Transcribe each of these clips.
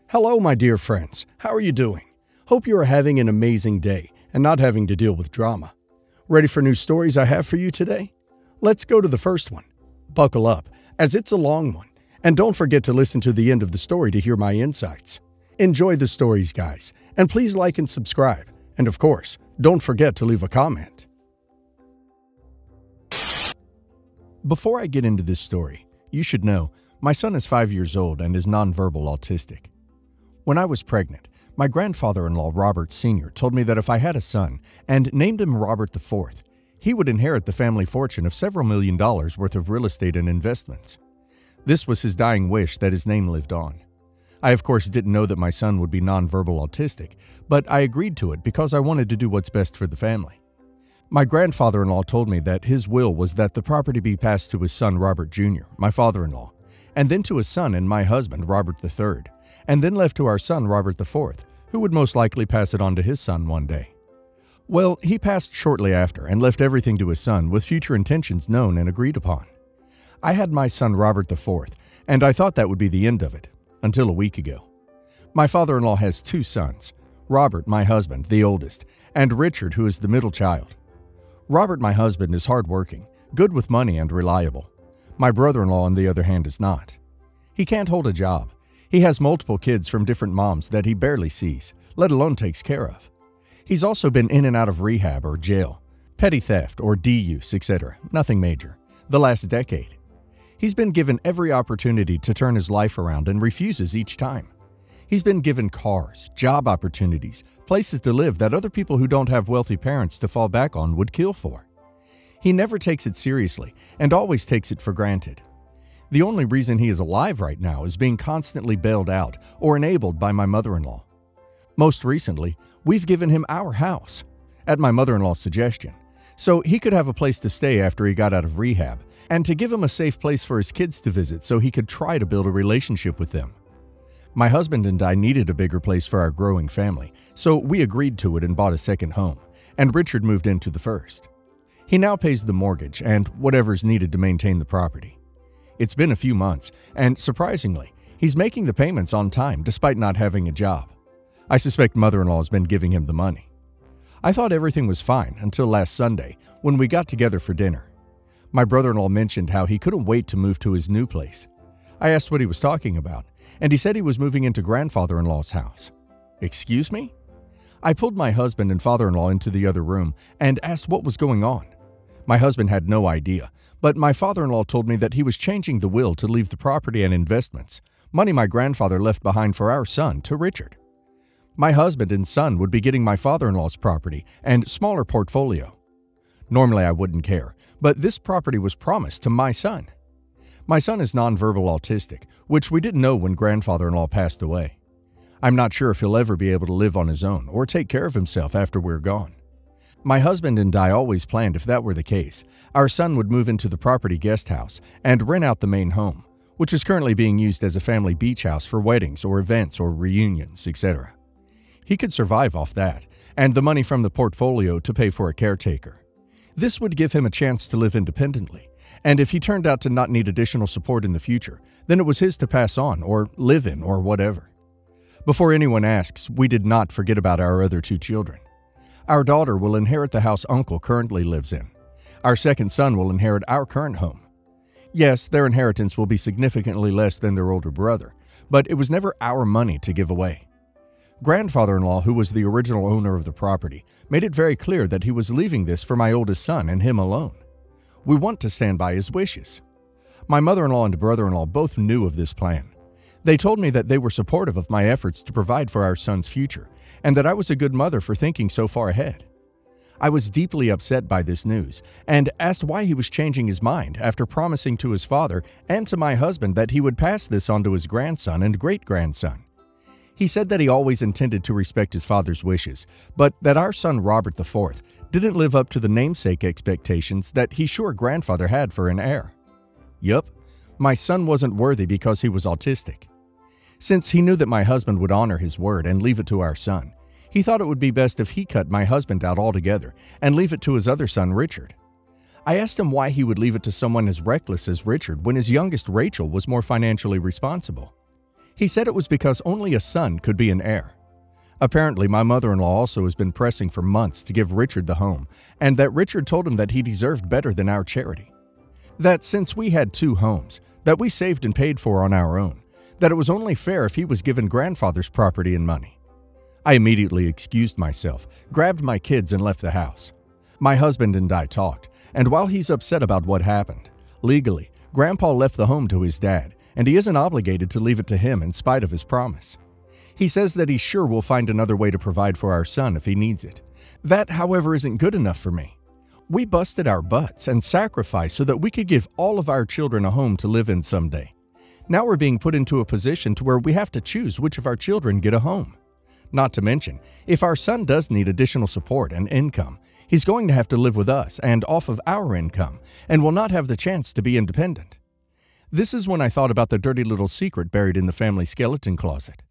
Hello, my dear friends. How are you doing? Hope you are having an amazing day and not having to deal with drama. Ready for new stories I have for you today? Let's go to the first one. Buckle up, as it's a long one, and don't forget to listen to the end of the story to hear my insights. Enjoy the stories, guys, and please like and subscribe. And of course, don't forget to leave a comment. Before I get into this story, you should know my son is 5 years old and is nonverbal autistic. When I was pregnant, my grandfather-in-law, Robert Sr., told me that if I had a son and named him Robert IV, he would inherit the family fortune of several $1 million worth of real estate and investments. This was his dying wish that his name lived on. I, of course, didn't know that my son would be nonverbal autistic, but I agreed to it because I wanted to do what's best for the family. My grandfather-in-law told me that his will was that the property be passed to his son Robert Jr., my father-in-law, and then to his son and my husband, Robert III, and then left to our son Robert IV, who would most likely pass it on to his son one day. Well, he passed shortly after and left everything to his son with future intentions known and agreed upon. I had my son Robert IV, and I thought that would be the end of it, until a week ago. My father-in-law has two sons, Robert, my husband, the oldest, and Richard, who is the middle child. Robert, my husband, is hardworking, good with money, and reliable. My brother-in-law, on the other hand, is not. He can't hold a job. He has multiple kids from different moms that he barely sees, let alone takes care of. He's also been in and out of rehab or jail, petty theft or D-use, etc., nothing major, the last decade. He's been given every opportunity to turn his life around and refuses each time. He's been given cars, job opportunities, places to live that other people who don't have wealthy parents to fall back on would kill for. He never takes it seriously and always takes it for granted. The only reason he is alive right now is being constantly bailed out or enabled by my mother-in-law. Most recently, we've given him our house, at my mother-in-law's suggestion, so he could have a place to stay after he got out of rehab, and to give him a safe place for his kids to visit so he could try to build a relationship with them. My husband and I needed a bigger place for our growing family, so we agreed to it and bought a second home, and Richard moved into the first. He now pays the mortgage and whatever's needed to maintain the property. It's been a few months, and surprisingly, he's making the payments on time despite not having a job. I suspect mother-in-law has been giving him the money. I thought everything was fine until last Sunday when we got together for dinner. My brother-in-law mentioned how he couldn't wait to move to his new place. I asked what he was talking about, and he said he was moving into grandfather-in-law's house. Excuse me? I pulled my husband and father-in-law into the other room and asked what was going on. My husband had no idea, but my father-in-law told me that he was changing the will to leave the property and investments, money my grandfather left behind for our son, to Richard. My husband and son would be getting my father-in-law's property and smaller portfolio. Normally I wouldn't care, but this property was promised to my son. My son is nonverbal autistic, which we didn't know when grandfather-in-law passed away. I'm not sure if he'll ever be able to live on his own or take care of himself after we're gone. My husband and I always planned if that were the case, our son would move into the property guest house and rent out the main home, which is currently being used as a family beach house for weddings or events or reunions, etc. He could survive off that, and the money from the portfolio to pay for a caretaker. This would give him a chance to live independently, and if he turned out to not need additional support in the future, then it was his to pass on or live in or whatever. Before anyone asks, we did not forget about our other two children. Our daughter will inherit the house Uncle currently lives in. Our second son will inherit our current home. Yes, their inheritance will be significantly less than their older brother, but it was never our money to give away. Grandfather-in-law, who was the original owner of the property, made it very clear that he was leaving this for my oldest son and him alone. We want to stand by his wishes. My mother-in-law and brother-in-law both knew of this plan. They told me that they were supportive of my efforts to provide for our son's future, and that I was a good mother for thinking so far ahead. I was deeply upset by this news, and asked why he was changing his mind after promising to his father and to my husband that he would pass this on to his grandson and great-grandson. He said that he always intended to respect his father's wishes, but that our son Robert IV didn't live up to the namesake expectations that he's sure grandfather had for an heir. Yup, my son wasn't worthy because he was autistic. Since he knew that my husband would honor his word and leave it to our son, he thought it would be best if he cut my husband out altogether and leave it to his other son, Richard. I asked him why he would leave it to someone as reckless as Richard when his youngest, Rachel, was more financially responsible. He said it was because only a son could be an heir. Apparently, my mother-in-law also has been pressing for months to give Richard the home, and that Richard told him that he deserved better than our charity. That since we had 2 homes, that we saved and paid for on our own, that it was only fair if he was given grandfather's property and money. I immediately excused myself, grabbed my kids, and left the house. My husband and I talked, and while he's upset about what happened, legally, Grandpa left the home to his dad, and he isn't obligated to leave it to him in spite of his promise. He says that he's sure we'll find another way to provide for our son if he needs it. That, however, isn't good enough for me. We busted our butts and sacrificed so that we could give all of our children a home to live in someday. Now we're being put into a position to where we have to choose which of our children get a home. Not to mention, if our son does need additional support and income, he's going to have to live with us and off of our income, and will not have the chance to be independent. This is when I thought about the dirty little secret buried in the family skeleton closet.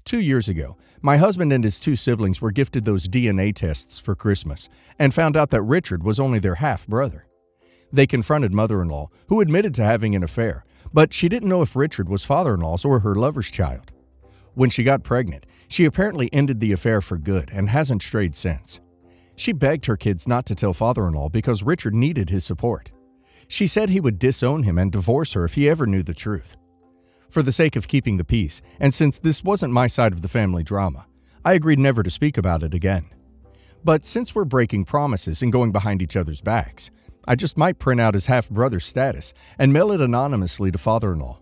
2 years ago, my husband and his 2 siblings were gifted those DNA tests for Christmas and found out that Richard was only their half-brother. They confronted mother-in-law, who admitted to having an affair, but she didn't know if Richard was father-in-law's or her lover's child. When she got pregnant, she apparently ended the affair for good and hasn't strayed since. She begged her kids not to tell father-in-law because Richard needed his support. She said he would disown him and divorce her if he ever knew the truth. For the sake of keeping the peace, and since this wasn't my side of the family drama, I agreed never to speak about it again. But since we're breaking promises and going behind each other's backs, I just might print out his half-brother status and mail it anonymously to father-in-law.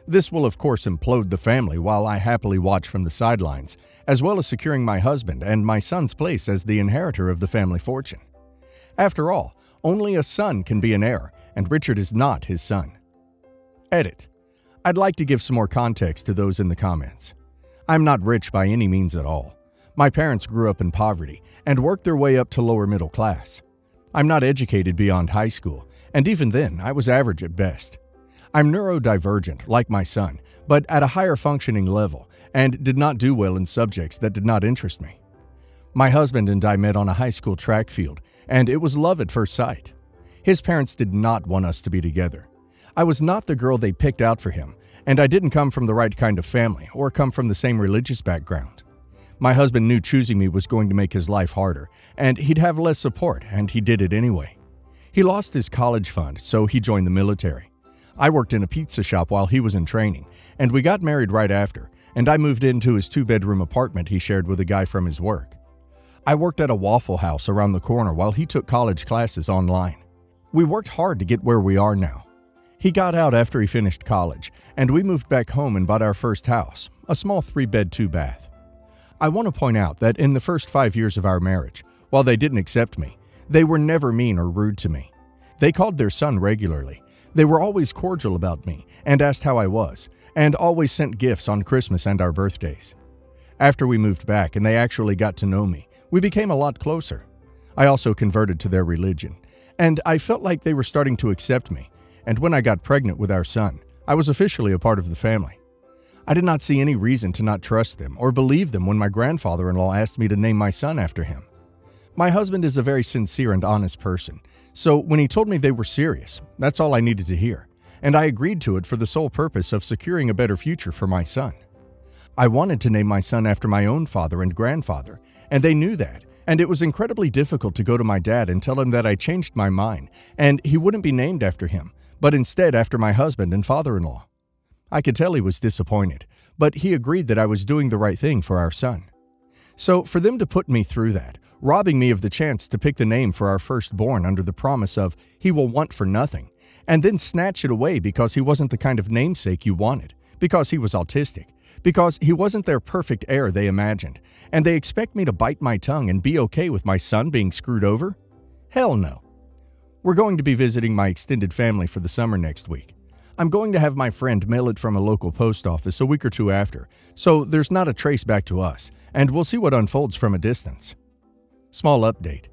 This will of course implode the family while I happily watch from the sidelines, as well as securing my husband and my son's place as the inheritor of the family fortune. After all, only a son can be an heir, and Richard is not his son. Edit. I'd like to give some more context to those in the comments. I'm not rich by any means at all. My parents grew up in poverty and worked their way up to lower middle class. I'm not educated beyond high school, and even then, I was average at best. I'm neurodivergent, like my son, but at a higher functioning level, and did not do well in subjects that did not interest me. My husband and I met on a high school track field, and it was love at first sight. His parents did not want us to be together. I was not the girl they picked out for him, and I didn't come from the right kind of family or come from the same religious background. My husband knew choosing me was going to make his life harder, and he'd have less support, and he did it anyway. He lost his college fund, so he joined the military. I worked in a pizza shop while he was in training, and we got married right after, and I moved into his 2-bedroom apartment he shared with a guy from his work. I worked at a Waffle House around the corner while he took college classes online. We worked hard to get where we are now. He got out after he finished college, and we moved back home and bought our first house, a small 3-bed, 2-bath. I want to point out that in the first 5 years of our marriage, while they didn't accept me, they were never mean or rude to me. They called their son regularly. They were always cordial about me and asked how I was, and always sent gifts on Christmas and our birthdays. After we moved back and they actually got to know me, we became a lot closer. I also converted to their religion, and I felt like they were starting to accept me. And when I got pregnant with our son, I was officially a part of the family. I did not see any reason to not trust them or believe them when my grandfather-in-law asked me to name my son after him. My husband is a very sincere and honest person, so when he told me they were serious, that's all I needed to hear, and I agreed to it for the sole purpose of securing a better future for my son. I wanted to name my son after my own father and grandfather, and they knew that, and it was incredibly difficult to go to my dad and tell him that I changed my mind, and he wouldn't be named after him, but instead after my husband and father-in-law. I could tell he was disappointed, but he agreed that I was doing the right thing for our son. So for them to put me through that, robbing me of the chance to pick the name for our firstborn under the promise of he will want for nothing, and then snatch it away because he wasn't the kind of namesake you wanted, because he was autistic, because he wasn't their perfect heir they imagined, and they expect me to bite my tongue and be okay with my son being screwed over? Hell no. We're going to be visiting my extended family for the summer next week. I'm going to have my friend mail it from a local post office a week or two after, so there's not a trace back to us, and we'll see what unfolds from a distance. Small update.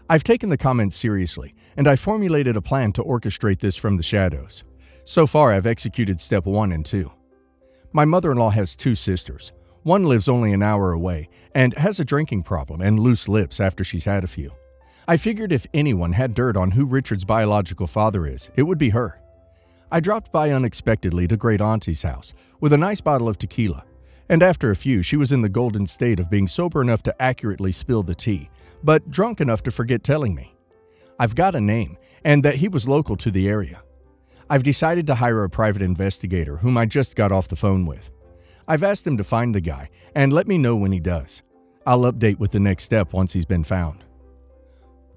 I've taken the comments seriously, and I formulated a plan to orchestrate this from the shadows. So far, I've executed step 1 and 2. My mother-in-law has 2 sisters. One lives only an hour away and has a drinking problem and loose lips after she's had a few. I figured if anyone had dirt on who Richard's biological father is, it would be her. I dropped by unexpectedly to Great Auntie's house with a nice bottle of tequila, and after a few, she was in the golden state of being sober enough to accurately spill the tea, but drunk enough to forget telling me. I've got a name, and that he was local to the area. I've decided to hire a private investigator whom I just got off the phone with. I've asked him to find the guy and let me know when he does. I'll update with the next step once he's been found.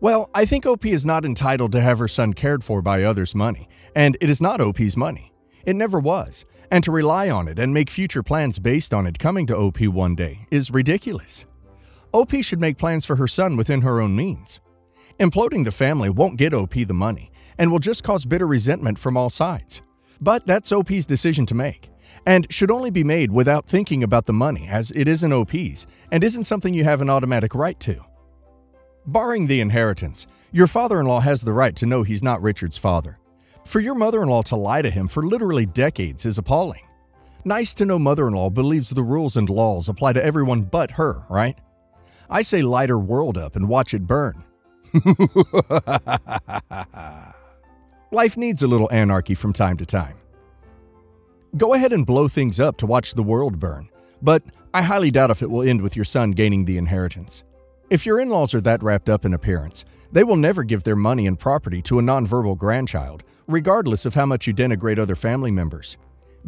Well, I think OP is not entitled to have her son cared for by others' money, and it is not OP's money. It never was, and to rely on it and make future plans based on it coming to OP one day is ridiculous. OP should make plans for her son within her own means. Imploding the family won't get OP the money and will just cause bitter resentment from all sides. But that's OP's decision to make, and should only be made without thinking about the money, as it isn't OP's and isn't something you have an automatic right to. Barring the inheritance, your father-in-law has the right to know he's not Richard's father. For your mother-in-law to lie to him for literally decades is appalling. Nice to know mother-in-law believes the rules and laws apply to everyone but her, right? I say light her world up and watch it burn. Life needs a little anarchy from time to time. Go ahead and blow things up to watch the world burn, but I highly doubt if it will end with your son gaining the inheritance. If your in-laws are that wrapped up in appearance, they will never give their money and property to a nonverbal grandchild, regardless of how much you denigrate other family members.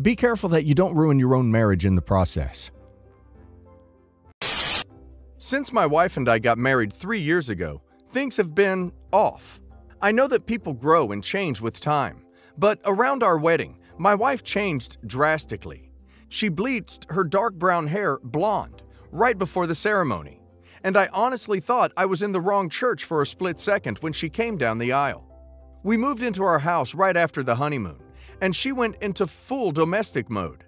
Be careful that you don't ruin your own marriage in the process. Since my wife and I got married 3 years ago, things have been off. I know that people grow and change with time, but around our wedding, my wife changed drastically. She bleached her dark brown hair blonde right before the ceremony, and I honestly thought I was in the wrong church for a split second when she came down the aisle. We moved into our house right after the honeymoon, and she went into full domestic mode.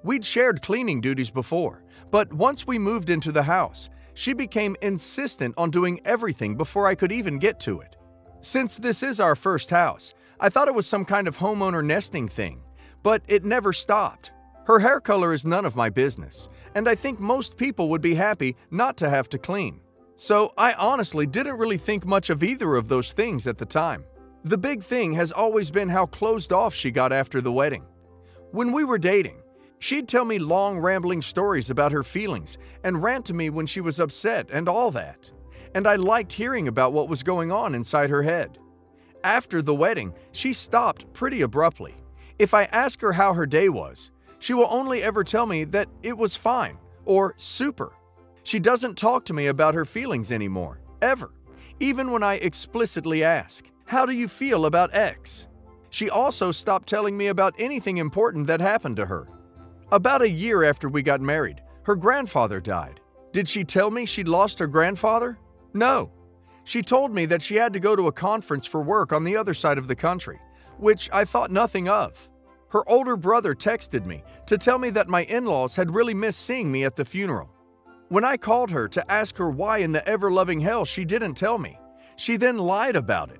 We'd shared cleaning duties before, but once we moved into the house, she became insistent on doing everything before I could even get to it. Since this is our first house, I thought it was some kind of homeowner nesting thing, but it never stopped. Her hair color is none of my business, and I think most people would be happy not to have to clean. So I honestly didn't really think much of either of those things at the time. The big thing has always been how closed off she got after the wedding. When we were dating, she'd tell me long rambling stories about her feelings and rant to me when she was upset and all that. And I liked hearing about what was going on inside her head. After the wedding, she stopped pretty abruptly. If I ask her how her day was, she will only ever tell me that it was fine or super. She doesn't talk to me about her feelings anymore, ever, even when I explicitly ask, "How do you feel about X?" She also stopped telling me about anything important that happened to her. About a year after we got married, her grandfather died. Did she tell me she'd lost her grandfather? No. She told me that she had to go to a conference for work on the other side of the country, which I thought nothing of. Her older brother texted me to tell me that my in-laws had really missed seeing me at the funeral. When I called her to ask her why in the ever-loving hell she didn't tell me, she then lied about it.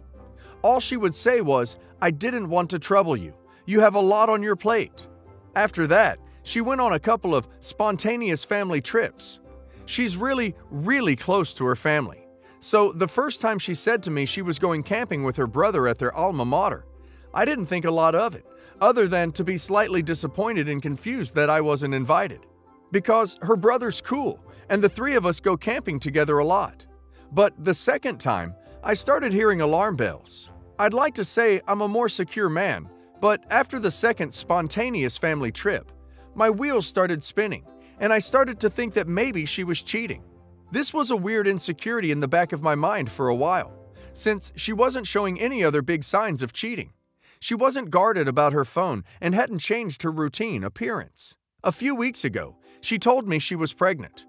All she would say was, "I didn't want to trouble you. You have a lot on your plate." After that, she went on a couple of spontaneous family trips. She's really, really close to her family. So the first time she said to me she was going camping with her brother at their alma mater, I didn't think a lot of it, other than to be slightly disappointed and confused that I wasn't invited. Because her brother's cool, and the three of us go camping together a lot. But the second time, I started hearing alarm bells. I'd like to say I'm a more secure man, but after the second spontaneous family trip, my wheels started spinning, and I started to think that maybe she was cheating. This was a weird insecurity in the back of my mind for a while, since she wasn't showing any other big signs of cheating. She wasn't guarded about her phone and hadn't changed her routine appearance. A few weeks ago, she told me she was pregnant.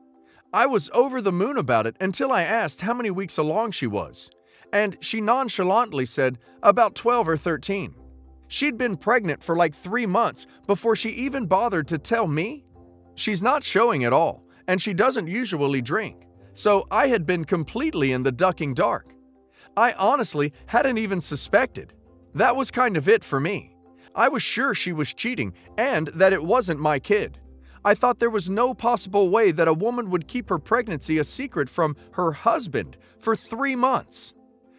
I was over the moon about it until I asked how many weeks along she was, and she nonchalantly said about 12 or 13. She'd been pregnant for like 3 months before she even bothered to tell me. She's not showing at all, and she doesn't usually drink, so I had been completely in the ducking dark. I honestly hadn't even suspected. That was kind of it for me. I was sure she was cheating and that it wasn't my kid. I thought there was no possible way that a woman would keep her pregnancy a secret from her husband for 3 months.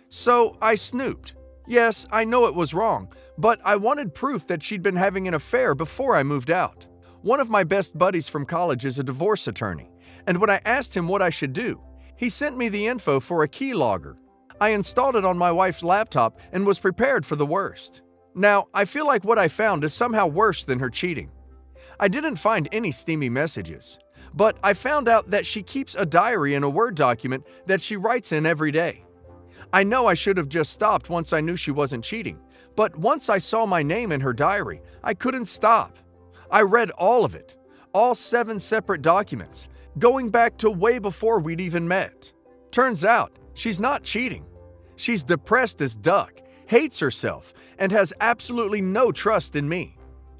So I snooped. Yes, I know it was wrong, but I wanted proof that she'd been having an affair before I moved out. One of my best buddies from college is a divorce attorney, and when I asked him what I should do, he sent me the info for a keylogger. I installed it on my wife's laptop and was prepared for the worst. Now, I feel like what I found is somehow worse than her cheating. I didn't find any steamy messages, but I found out that she keeps a diary in a Word document that she writes in every day. I know I should have just stopped once I knew she wasn't cheating, but once I saw my name in her diary, I couldn't stop. I read all of it, all 7 separate documents, going back to way before we'd even met. Turns out, she's not cheating. She's depressed as duck, hates herself, and has absolutely no trust in me.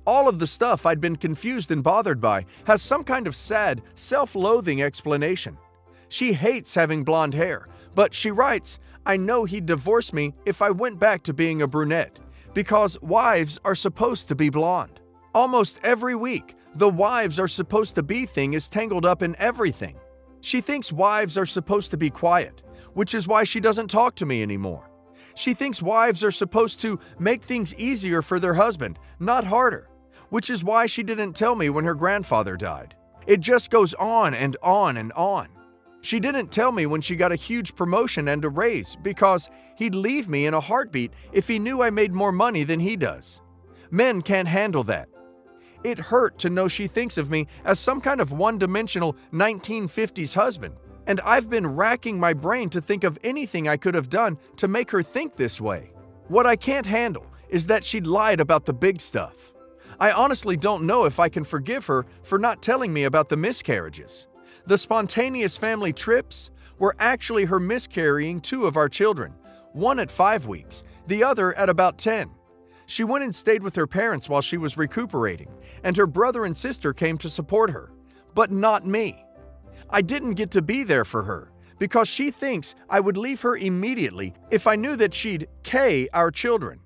All of the stuff I'd been confused and bothered by has some kind of sad, self-loathing explanation. She hates having blonde hair, but she writes, I know he'd divorce me if I went back to being a brunette, because wives are supposed to be blonde. Almost every week, the wives are supposed to be thing is tangled up in everything. She thinks wives are supposed to be quiet, which is why she doesn't talk to me anymore. She thinks wives are supposed to make things easier for their husband, not harder, which is why she didn't tell me when her grandfather died. It just goes on and on and on. She didn't tell me when she got a huge promotion and a raise because he'd leave me in a heartbeat if he knew I made more money than he does. Men can't handle that. It hurt to know she thinks of me as some kind of one-dimensional 1950s husband, and I've been racking my brain to think of anything I could have done to make her think this way. What I can't handle is that she'd lied about the big stuff. I honestly don't know if I can forgive her for not telling me about the miscarriages. The spontaneous family trips were actually her miscarrying 2 of our children, one at 5 weeks, the other at about 10. She went and stayed with her parents while she was recuperating, and her brother and sister came to support her, but not me. I didn't get to be there for her because she thinks I would leave her immediately if I knew that she'd K our children.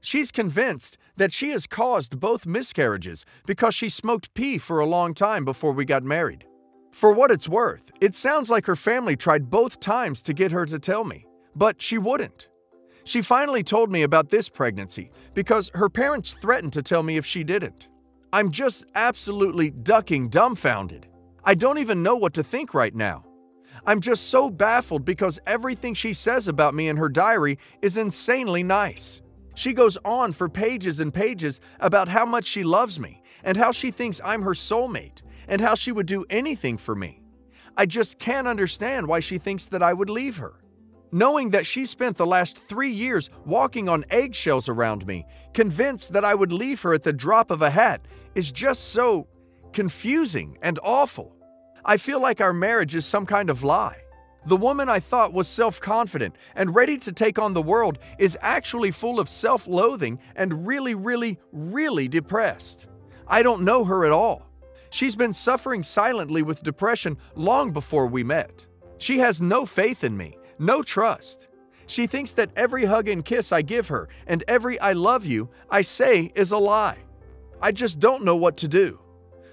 She's convinced that she has caused both miscarriages because she smoked pee for a long time before we got married. For what it's worth, it sounds like her family tried both times to get her to tell me, but she wouldn't. She finally told me about this pregnancy because her parents threatened to tell me if she didn't. I'm just absolutely dumbfounded. I don't even know what to think right now. I'm just so baffled because everything she says about me in her diary is insanely nice. She goes on for pages and pages about how much she loves me and how she thinks I'm her soulmate and how she would do anything for me. I just can't understand why she thinks that I would leave her. Knowing that she spent the last 3 years walking on eggshells around me, convinced that I would leave her at the drop of a hat, is just so confusing and awful. I feel like our marriage is some kind of lie. The woman I thought was self-confident and ready to take on the world is actually full of self-loathing and really depressed. I don't know her at all. She's been suffering silently with depression long before we met. She has no faith in me, no trust. She thinks that every hug and kiss I give her and every I love you I say is a lie. I just don't know what to do.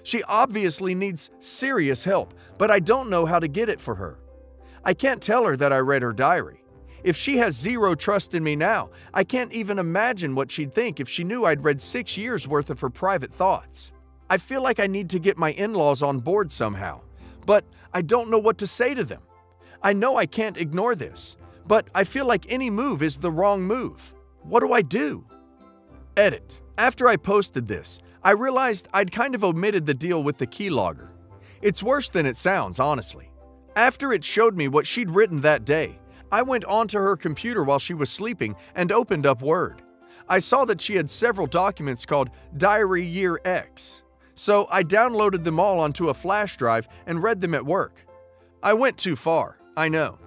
She obviously needs serious help, but I don't know how to get it for her. I can't tell her that I read her diary. If she has zero trust in me now, I can't even imagine what she'd think if she knew I'd read 6 years worth of her private thoughts. I feel like I need to get my in-laws on board somehow, but I don't know what to say to them. I know I can't ignore this, but I feel like any move is the wrong move. What do I do? Edit. After I posted this, I realized I'd kind of omitted the deal with the keylogger. It's worse than it sounds, honestly. After it showed me what she'd written that day, I went onto her computer while she was sleeping and opened up Word. I saw that she had several documents called Diary Year X. So I downloaded them all onto a flash drive and read them at work. I went too far, I know.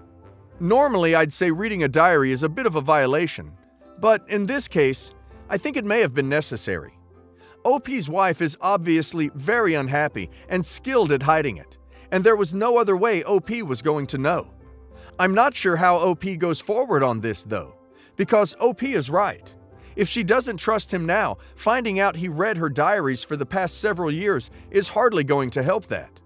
Normally I'd say reading a diary is a bit of a violation, but in this case, I think it may have been necessary. OP's wife is obviously very unhappy and skilled at hiding it, and there was no other way OP was going to know. I'm not sure how OP goes forward on this though, because OP is right. If she doesn't trust him now, finding out he read her diaries for the past several years is hardly going to help that.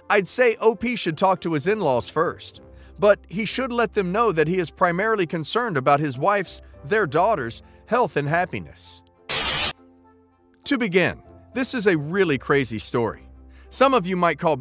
I'd say OP should talk to his in-laws first, but he should let them know that he is primarily concerned about his wife's, their daughter's, health and happiness. To begin, this is a really crazy story. Some of you might call